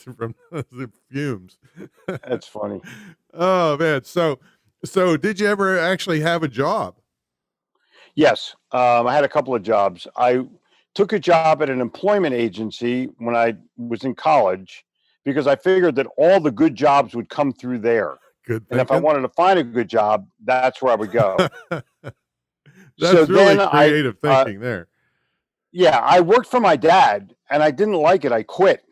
from the fumes. That's funny. Oh man. So did you ever actually have a job? Yes, I had a couple of jobs. I took a job at an employment agency when I was in college because I figured that all the good jobs would come through there. Good And if I thinking. wanted to find a good job, that's where I would go. So That's really then creative thinking there. yeah, I worked for my dad and I didn't like it. I quit.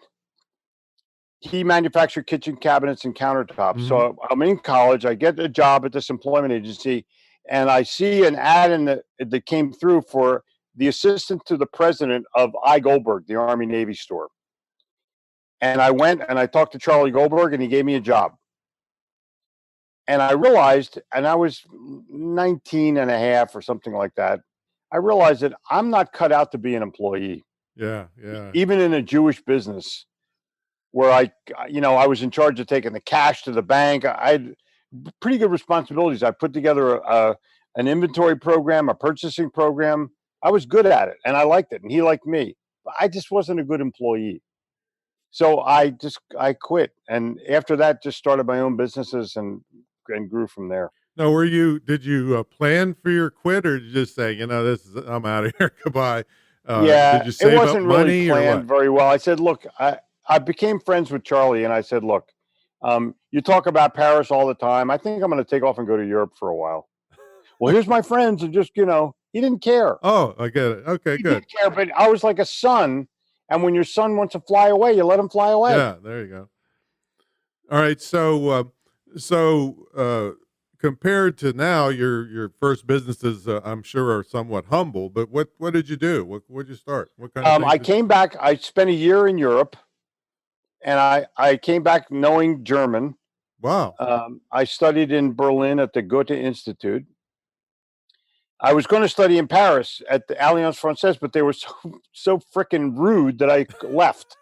He manufactured kitchen cabinets and countertops. Mhm. So I'm in college. I get a job at this employment agency, and I see an ad that came through for the assistant to the president of I. Goldberg, the Army Navy store. And I went and I talked to Charlie Goldberg, and he gave me a job. And I realized, and I was 19 and a half or something like that. I realized that I'm not cut out to be an employee, Yeah, yeah. even in a Jewish business where I was in charge of taking the cash to the bank. I had pretty good responsibilities. I put together an inventory program, a purchasing program. I was good at it and I liked it and he liked me. But I just wasn't a good employee. So I quit. And after that, just started my own businesses and grew from there. Now, did you plan for your quit, or did you just say, I'm out of here, goodbye? Did Yeah, you it save up wasn't really money or planned what? very well. I said, look, I became friends with Charlie and I said, look, you talk about Paris all the time. I think I'm going to take off and go to Europe for a while. Well, here's my friends, and just he didn't care. Oh, I get it. Okay, He good. didn't care, but I was like a son, and when your son wants to fly away, you let him fly away. Yeah, there you go. All right, compared to now, your first businesses, I'm sure, are somewhat humble. But what did you do? What did you start? What kind of things? I came back. I spent a year in Europe, and I came back knowing German. Wow. I studied in Berlin at the Goethe Institute. I was going to study in Paris at the Alliance Française, but they were so freaking rude that I left.